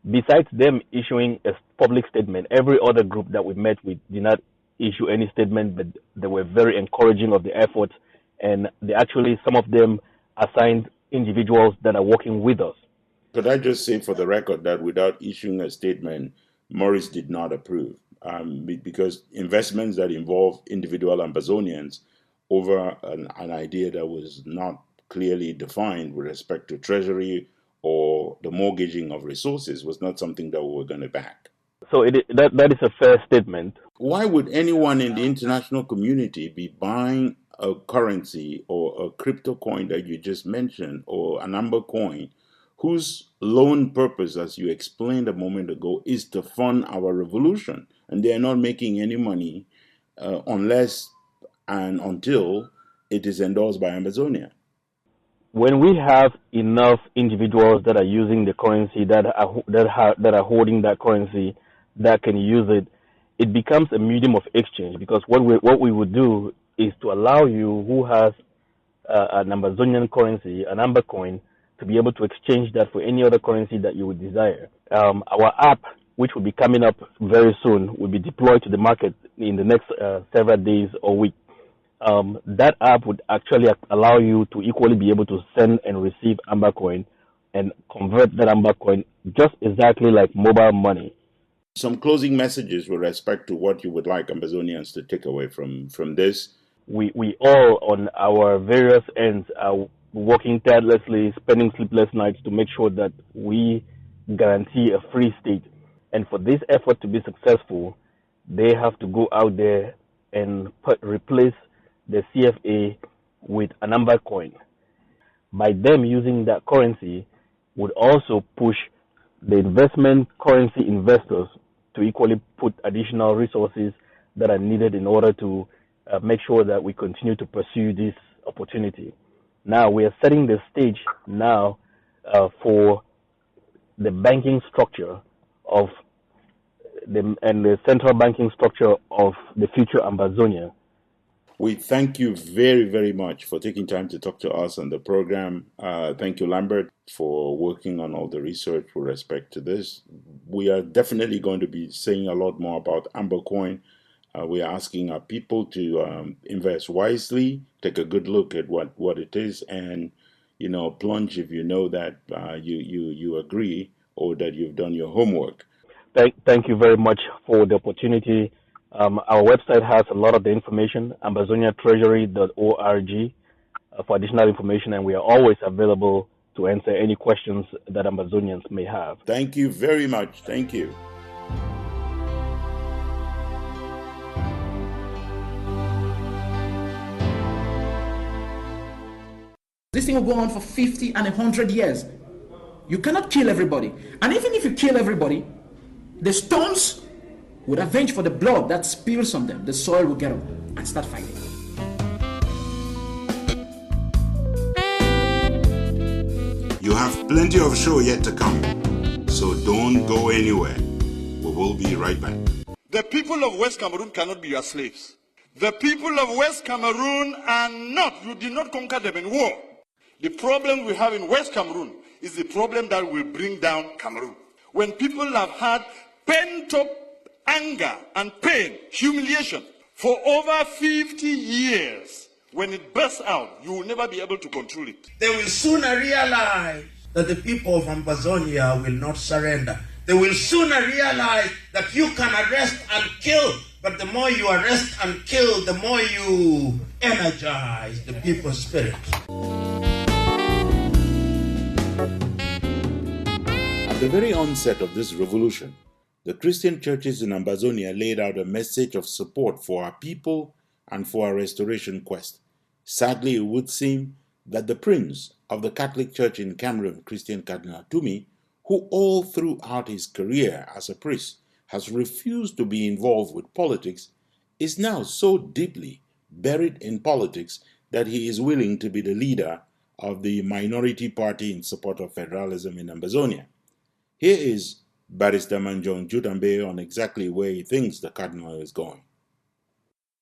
Besides them issuing a public statement, every other group that we met with did not issue any statement, but they were very encouraging of the efforts, and they actually, some of them assigned individuals that are working with us. Could I just say for the record that without issuing a statement, Maurice did not approve, because investments that involve individual Ambazonians over an idea that was not clearly defined with respect to treasury or the mortgaging of resources was not something that we were going to back. So that is a fair statement. Why would anyone in the international community be buying a currency or a crypto coin that you just mentioned or an amber coin whose lone purpose, as you explained a moment ago, is to fund our revolution? And they are not making any money unless and until it is endorsed by Ambazonia. When we have enough individuals that are using the currency, that are holding that currency, that can use it, it becomes a medium of exchange. Because what we would do is to allow you who has an Ambazonian currency, an amber coin, to be able to exchange that for any other currency that you would desire. Our app, which will be coming up very soon, will be deployed to the market in the next several days or week. That app would actually allow you to equally be able to send and receive amber coin and convert that amber coin just exactly like mobile money. Some closing messages with respect to what you would like Ambazonians to take away from this. We all on our various ends are working tirelessly, spending sleepless nights to make sure that we guarantee a free state. And for this effort to be successful, they have to go out there and replace the CFA with an amber coin. By them using that currency would also push the investment currency investors to equally put additional resources that are needed in order to make sure that we continue to pursue this opportunity. Now we are setting the stage now for the banking structure of the central banking structure of the future Ambazonia. We thank you very, very much for taking time to talk to us on the program. Thank you, Lambert, for working on all the research with respect to this. We are definitely going to be saying a lot more about Amber Coin. We are asking our people to invest wisely, take a good look at what it is, and plunge if you know that you agree or that you've done your homework. Thank you very much for the opportunity. Our website has a lot of the information, ambazoniatreasury.org, for additional information, and we are always available to answer any questions that Ambazonians may have. Thank you very much. Thank you. This thing will go on for 50 and 100 years. You cannot kill everybody. And even if you kill everybody, the stones would avenge for the blood that spills on them. The soil will get up and start fighting. You have plenty of show yet to come, so don't go anywhere. We will be right back. The people of West Cameroon cannot be your slaves. The people of West Cameroon are not, you did not conquer them in war. The problem we have in West Cameroon is the problem that will bring down Cameroon. When people have had pent-up anger and pain, humiliation, for over 50 years, when it bursts out, you will never be able to control it. They will sooner realize that the people of Ambazonia will not surrender. They will sooner realize that you can arrest and kill, but the more you arrest and kill, the more you energize the people's spirit. At the very onset of this revolution, the Christian churches in Ambazonia laid out a message of support for our people and for our restoration quest. Sadly, it would seem that the prince of the Catholic Church in Cameroon, Christian Cardinal Tumi, who all throughout his career as a priest has refused to be involved with politics, is now so deeply buried in politics that he is willing to be the leader of the minority party in support of federalism in Ambazonia. Here is Barrister Manjong Jutambe on exactly where he thinks the cardinal is going.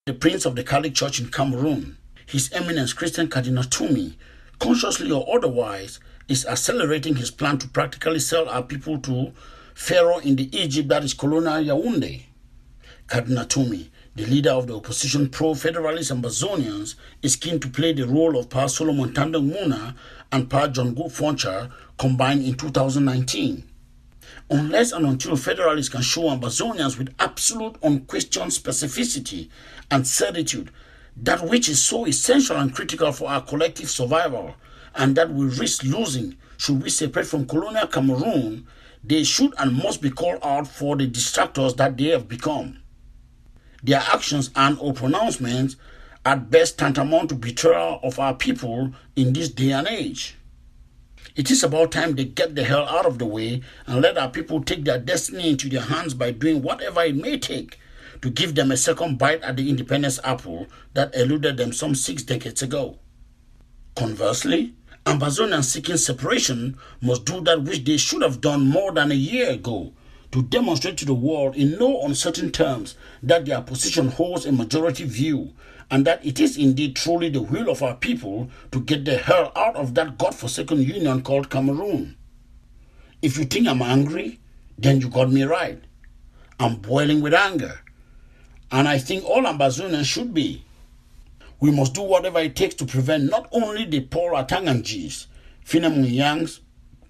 The Prince of the Catholic Church in Cameroon, His Eminence Christian Cardinal Tumi, consciously or otherwise, is accelerating his plan to practically sell our people to Pharaoh in the Egypt that is colonial Yaoundé. Cardinal Tumi, the leader of the opposition pro-federalist Ambazonians, is keen to play the role of Pa Solomon Tandeng Muna and Pa John Go Foncha combined in 2019. Unless and until federalists can show Ambazonians with absolute unquestioned specificity and certitude that which is so essential and critical for our collective survival, and that we risk losing should we separate from colonial Cameroon, they should and must be called out for the distractors that they have become. Their actions and or pronouncements at best tantamount to betrayal of our people in this day and age. It is about time they get the hell out of the way and let our people take their destiny into their hands by doing whatever it may take to give them a second bite at the independence apple that eluded them some 6 decades ago. Conversely, Ambazonians seeking separation must do that which they should have done more than a year ago, to demonstrate to the world in no uncertain terms that their position holds a majority view, and that it is indeed truly the will of our people to get the hell out of that godforsaken union called Cameroon. If you think I'm angry, then you got me right. I'm boiling with anger, and I think all Ambazonians should be. We must do whatever it takes to prevent not only the Paul Atanganjis, Finemunyangs,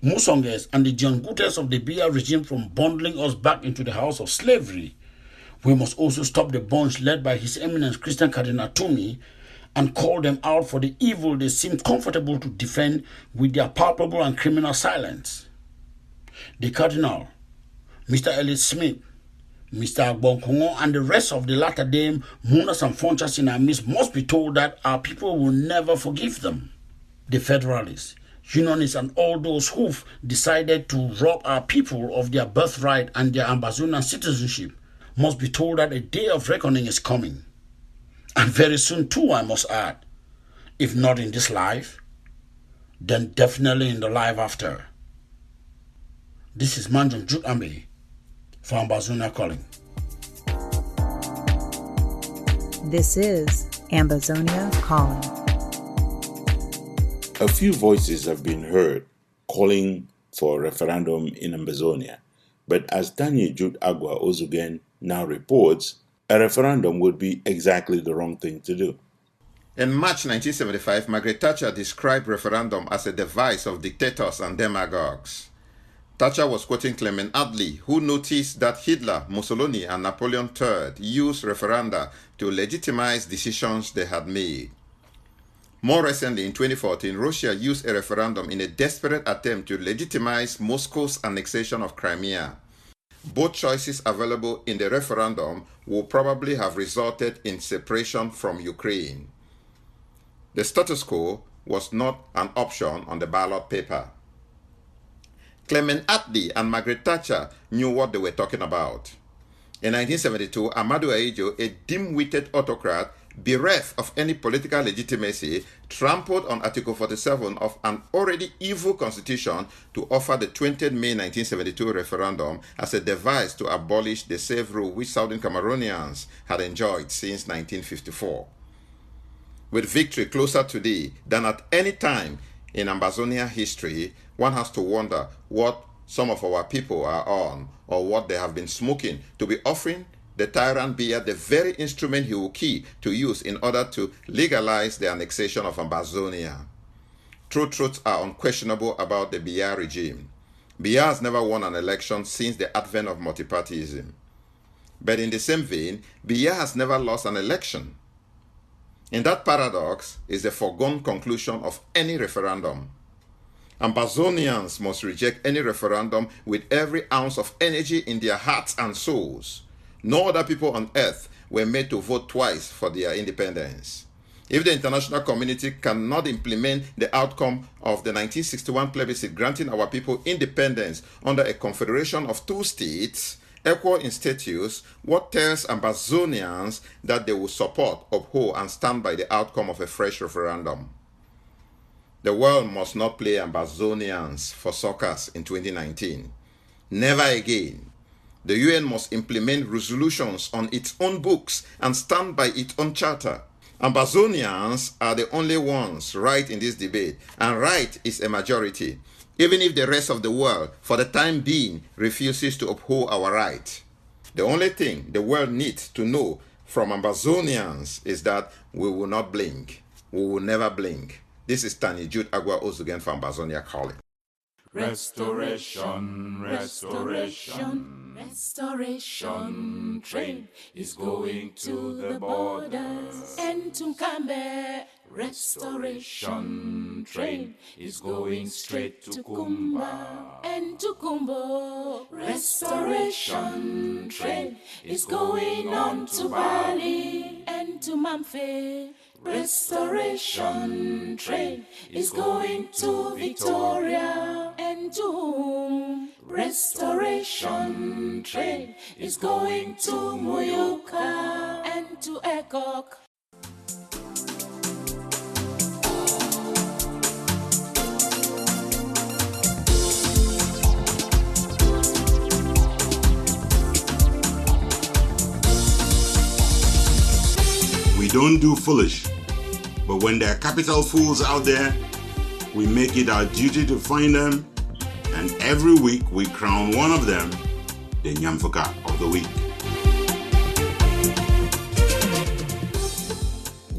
Musonges, and the John Gutes of the Biya regime from bundling us back into the house of slavery. We must also stop the bunch led by His Eminence Christian Cardinal Tumi and call them out for the evil they seem comfortable to defend with their palpable and criminal silence. The Cardinal, Mr. Elliot Smith, Mr. Agbonkongo, and the rest of the latter dame Munas and Fonchas in our midst must be told that our people will never forgive them. The Federalists, Unionists, and all those who've decided to rob our people of their birthright and their Ambazonian citizenship must be told that a day of reckoning is coming. And very soon too, I must add. If not in this life, then definitely in the life after. This is Manjong Jutambe for Ambazonia Calling. This is Ambazonia Calling. A few voices have been heard calling for a referendum in Ambazonia, but as Tanya Jude Agua Ozugen now reports, a referendum would be exactly the wrong thing to do. In March 1975, Margaret Thatcher described referendum as a device of dictators and demagogues. Thatcher was quoting Clement Attlee, who noticed that Hitler, Mussolini, and Napoleon III used referenda to legitimize decisions they had made. More recently, in 2014, Russia used a referendum in a desperate attempt to legitimize Moscow's annexation of Crimea. Both choices available in the referendum will probably have resulted in separation from Ukraine. The status quo was not an option on the ballot paper. Clement Attlee and Margaret Thatcher knew what they were talking about. In 1972, Amadou Ahidjo, a dim-witted autocrat, bereft of any political legitimacy, trampled on Article 47 of an already evil constitution to offer the 20th May 1972 referendum as a device to abolish the slave rule which Southern Cameroonians had enjoyed since 1954. With victory closer today than at any time in Ambazonia history, one has to wonder what some of our people are on, or what they have been smoking, to be offering the tyrant Biya the very instrument he will keep to use in order to legalize the annexation of Ambazonia. Truths are unquestionable about the Biya regime. Biya has never won an election since the advent of multipartyism. But in the same vein, Biya has never lost an election. In that paradox is the foregone conclusion of any referendum. Ambazonians must reject any referendum with every ounce of energy in their hearts and souls. No other people on earth were made to vote twice for their independence. If the international community cannot implement the outcome of the 1961 plebiscite granting our people independence under a confederation of two states, equal in status, what tells Ambazonians that they will support, uphold, and stand by the outcome of a fresh referendum? The world must not play Ambazonians for suckers in 2019. Never again. The UN must implement resolutions on its own books and stand by its own charter. Ambazonians are the only ones right in this debate, and right is a majority, even if the rest of the world, for the time being, refuses to uphold our right. The only thing the world needs to know from Ambazonians is that we will not blink. We will never blink. This is Tani Jude Agua Ozugen for Ambazonia Calling. Restoration, restoration, restoration train is going to the borders. Ntumfoyn, Restoration train is going straight to Kumba. Ntukumbo, Restoration train is going on to Bali. Ntumfoyn, Restoration train is going to Victoria. Restoration train is going to Muyuka and to Ekok. We don't do foolish, but when there are capital fools out there, we make it our duty to find them, and every week we crown one of them the Nyamfuka of the Week.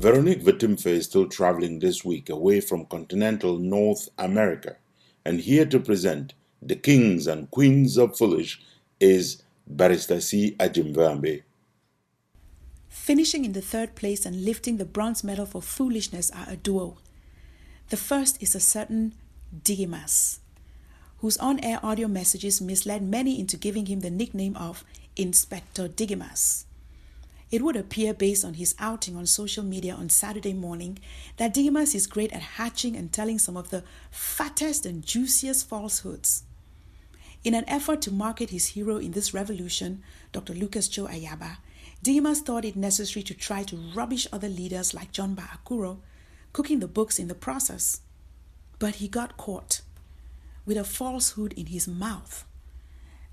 Veronique Vitimfe is still traveling this week away from continental North America, and here to present the kings and queens of foolish is Barrister C. Ajimvambe. Finishing in the third place and lifting the bronze medal for foolishness are a duo. The first is a certain Digimas, whose on-air audio messages misled many into giving him the nickname of Inspector Digimas. It would appear, based on his outing on social media on Saturday morning, that Digimas is great at hatching and telling some of the fattest and juiciest falsehoods. In an effort to market his hero in this revolution, Dr. Lucas Joe Ayaba, Digimas thought it necessary to try to rubbish other leaders like John Baakuro, cooking the books in the process. But he got caught with a falsehood in his mouth.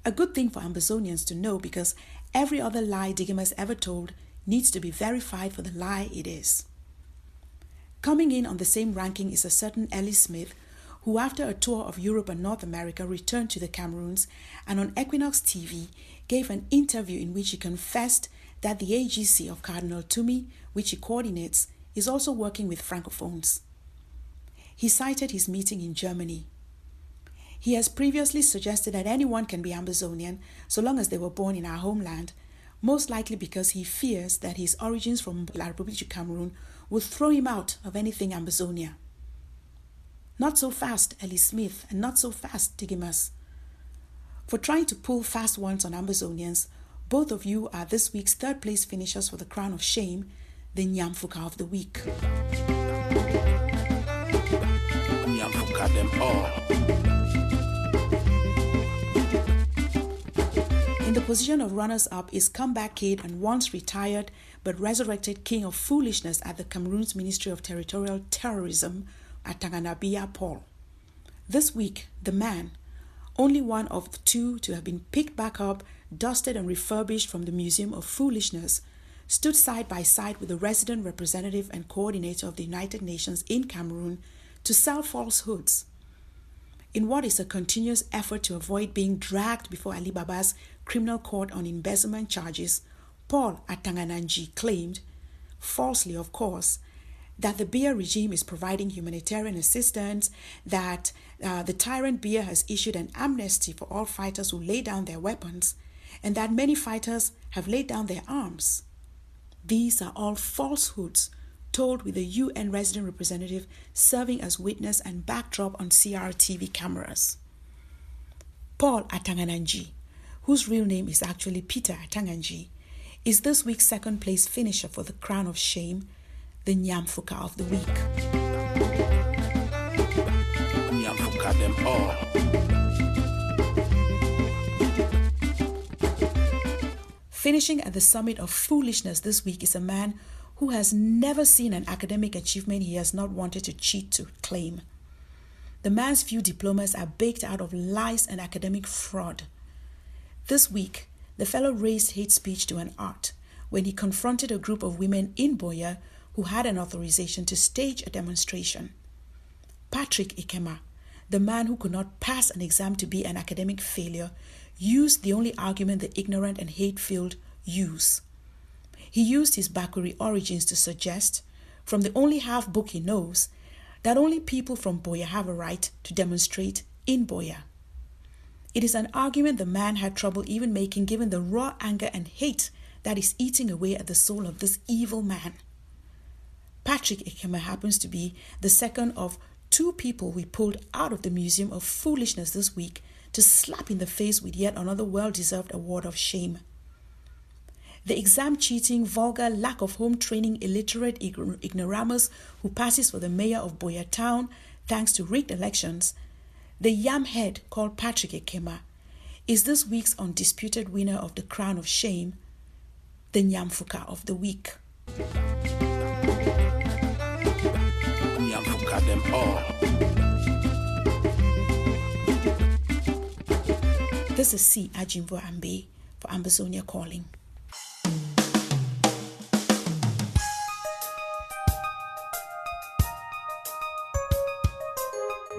A good thing for Ambazonians to know, because every other lie Digimas ever told needs to be verified for the lie it is. Coming in on the same ranking is a certain Ellie Smith, who after a tour of Europe and North America returned to the Cameroons, and on Equinox TV gave an interview in which he confessed that the AGC of Cardinal Tumi, which he coordinates, is also working with Francophones. He cited his meeting in Germany. He has previously suggested that anyone can be Ambazonian so long as they were born in our homeland, most likely because he fears that his origins from La République du Cameroun would throw him out of anything Ambazonia. Not so fast, Ellie Smith, and not so fast, Digimas. For trying to pull fast ones on Ambazonians, both of you are this week's third place finishers for the crown of shame, the Nyamfuka of the Week. Nyamfuka them all. In the position of runners-up is comeback kid and once retired but resurrected king of foolishness at the Cameroon's Ministry of Territorial Terrorism, Atanganabia Paul. This week, the man, only one of the two to have been picked back up, dusted and refurbished from the Museum of Foolishness, stood side by side with the resident representative and coordinator of the United Nations in Cameroon to sell falsehoods. In what is a continuous effort to avoid being dragged before Alibaba's criminal court on embezzlement charges, Paul Atangananji claimed, falsely of course, that the Biya regime is providing humanitarian assistance, that the tyrant Biya has issued an amnesty for all fighters who lay down their weapons, and that many fighters have laid down their arms. These are all falsehoods told with the UN resident representative serving as witness and backdrop on CRTV cameras. Paul Atangananji, whose real name is actually Peter Atanganji, is this week's second place finisher for the Crown of Shame, the Nyamfuka of the Week. Nyamfuka them all. Finishing at the summit of foolishness this week is a man who has never seen an academic achievement he has not wanted to cheat to claim. The man's few diplomas are baked out of lies and academic fraud. This week, the fellow raised hate speech to an art when he confronted a group of women in Boya who had an authorization to stage a demonstration. Patrick Ikema, the man who could not pass an exam to be an academic failure, used the only argument the ignorant and hate-filled use. He used his Bakuri origins to suggest, from the only half book he knows, that only people from Boya have a right to demonstrate in Boya. It is an argument the man had trouble even making given the raw anger and hate that is eating away at the soul of this evil man. Patrick Ikema happens to be the second of two people we pulled out of the Museum of Foolishness this week to slap in the face with yet another well-deserved award of shame. The exam-cheating, vulgar, lack of home training, illiterate ignoramus who passes for the mayor of Boya Town thanks to rigged elections, the yam head called Patrick Ikema, is this week's undisputed winner of the Crown of Shame, the Nyamfuka of the Week. Nyamfuka them all. This is C. Ajimbo Ambe for Ambazonia Calling.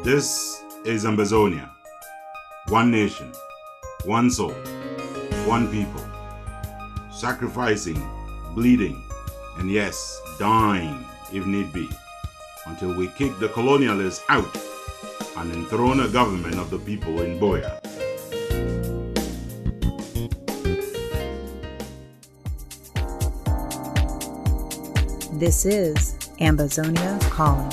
This is Ambazonia. One nation, one soul, one people. Sacrificing, bleeding, and yes, dying if need be, until we kick the colonialists out and enthrone a government of the people in Boya. This is Ambazonia Calling.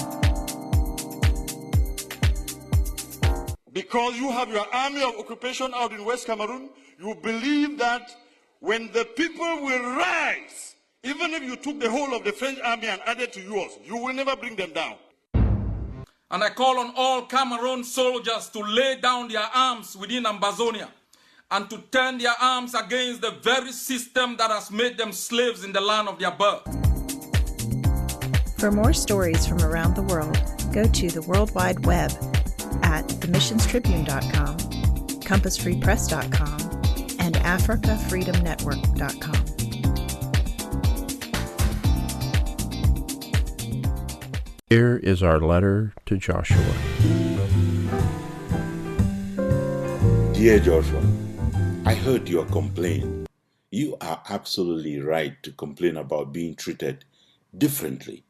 Because you have your army of occupation out in West Cameroon, you believe that when the people will rise, even if you took the whole of the French army and added to yours, you will never bring them down. And I call on all Cameroon soldiers to lay down their arms within Ambazonia and to turn their arms against the very system that has made them slaves in the land of their birth. For more stories from around the world, go to the World Wide Web at themissionstribune.com, compassfreepress.com, and africafreedomnetwork.com. Here is our letter to Joshua. Dear Joshua, I heard your complaint. You are absolutely right to complain about being treated differently.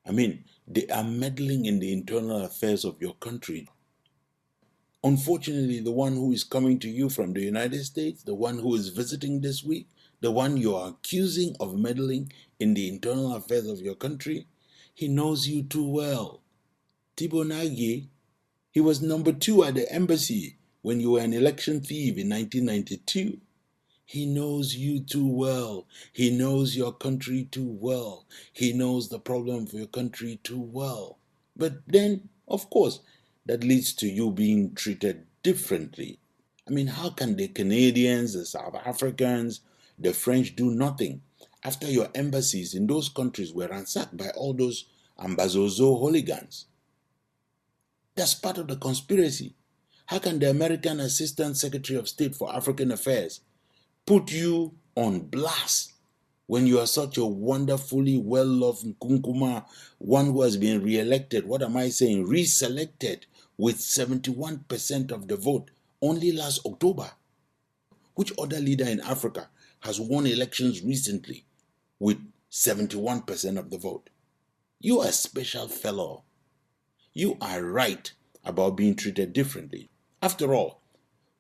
I mean, they are meddling in the internal affairs of your country. Unfortunately, the one who is coming to you from the United States, the one who is visiting this week, the one you are accusing of meddling in the internal affairs of your country, he knows you too well. Thibaut Nagy, he was number 2 at the embassy when you were an election thief in 1992. He knows you too well. He knows your country too well. He knows the problem of your country too well. But then, of course, that leads to you being treated differently. I mean, how can the Canadians, the South Africans, the French do nothing after your embassies in those countries were ransacked by all those Ambazozo hooligans? That's part of the conspiracy. How can the American Assistant Secretary of State for African Affairs put you on blast when you are such a wonderfully well-loved Nkunkuma, one who has been re-elected, what am I saying, reselected with 71% of the vote only last October? Which other leader in Africa has won elections recently with 71% of the vote? You are a special fellow. You are right about being treated differently. After all,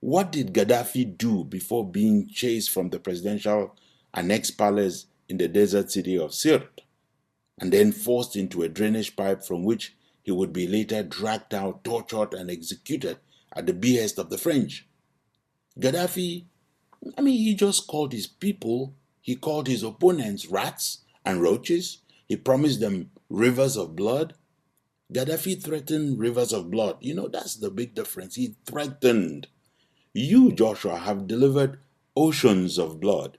what did Gaddafi do before being chased from the presidential annex palace in the desert city of Sirte, and then forced into a drainage pipe from which he would be later dragged out, tortured, and executed at the behest of the French? Gaddafi, he just called his people, he called his opponents rats and roaches. He promised them rivers of blood. Gaddafi threatened rivers of blood. That's the big difference. He threatened. You, Joshua, have delivered oceans of blood,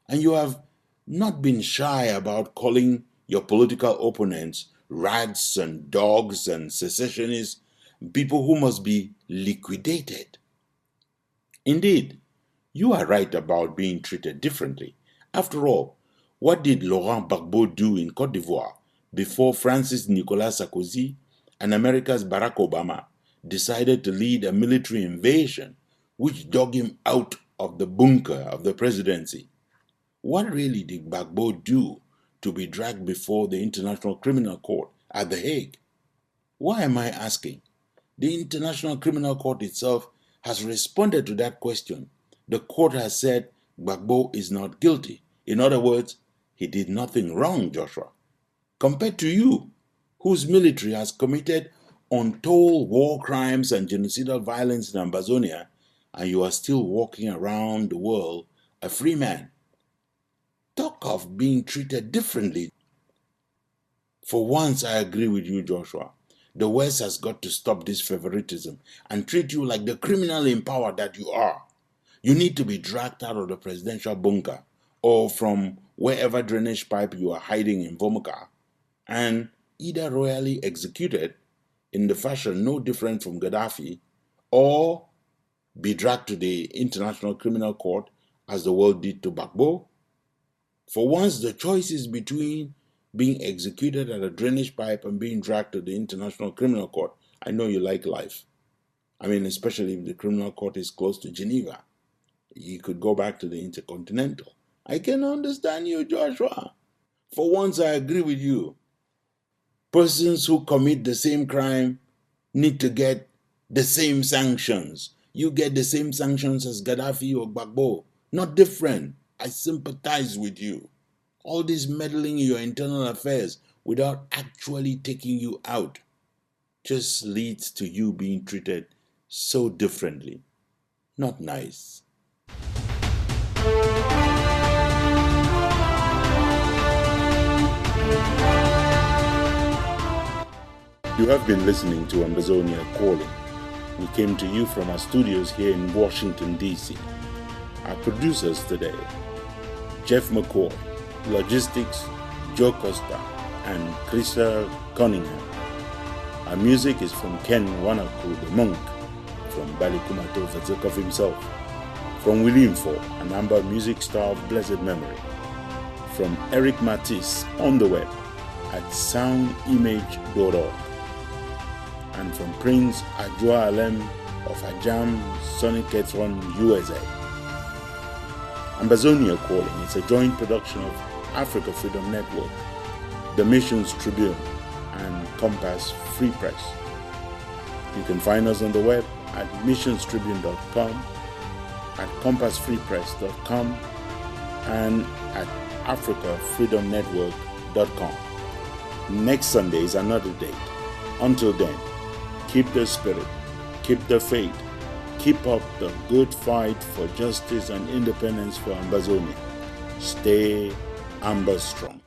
and you have not been shy about calling your political opponents rats and dogs and secessionists, people who must be liquidated. Indeed, you are right about being treated differently. After all, what did Laurent Gbagbo do in Côte d'Ivoire before Francis Nicolas Sarkozy and America's Barack Obama decided to lead a military invasion which dug him out of the bunker of the presidency? What really did Gbagbo do to be dragged before the International Criminal Court at The Hague? Why am I asking? The International Criminal Court itself has responded to that question. The court has said Gbagbo is not guilty. In other words, he did nothing wrong, Joshua. Compared to you, whose military has committed untold war crimes and genocidal violence in Ambazonia, and you are still walking around the world a free man. Talk of being treated differently. For once, I agree with you, Joshua. The West has got to stop this favoritism and treat you like the criminal in power that you are. You need to be dragged out of the presidential bunker or from wherever drainage pipe you are hiding in Vomuka and either royally executed in the fashion no different from Gaddafi, or be dragged to the International Criminal Court as the world did to Gbagbo. For once, the choice is between being executed at a drainage pipe and being dragged to the International Criminal Court. I know you like life. Especially if the criminal court is close to Geneva. You could go back to the Intercontinental. I can understand you, Joshua. For once, I agree with you. Persons who commit the same crime need to get the same sanctions. You get the same sanctions as Gaddafi or Gbagbo. Not different. I sympathize with you. All this meddling in your internal affairs without actually taking you out just leads to you being treated so differently. Not nice. You have been listening to Ambazonia Calling. We came to you from our studios here in Washington, D.C. Our producers today, Jeff McCoy, Logistics, Joe Costa, and Crystal Cunningham. Our music is from Ken Wanaku, the monk, from Balikumato Vatsukov himself, from William Ford, an Amber music star of blessed memory, from Eric Matisse on the web at soundimage.org, and from Prince RWANDA-TYPE of Ajam, Sonicatron, USA. Ambazonia Calling is a joint production of Africa Freedom Network, the Missions Tribune, and Compass Free Press. You can find us on the web at missionstribune.com, at compassfreepress.com, and at africafreedomnetwork.com. Next Sunday is another date. Until then, keep the spirit, keep the faith, keep up the good fight for justice and independence for Ambazonia. Stay Amber strong.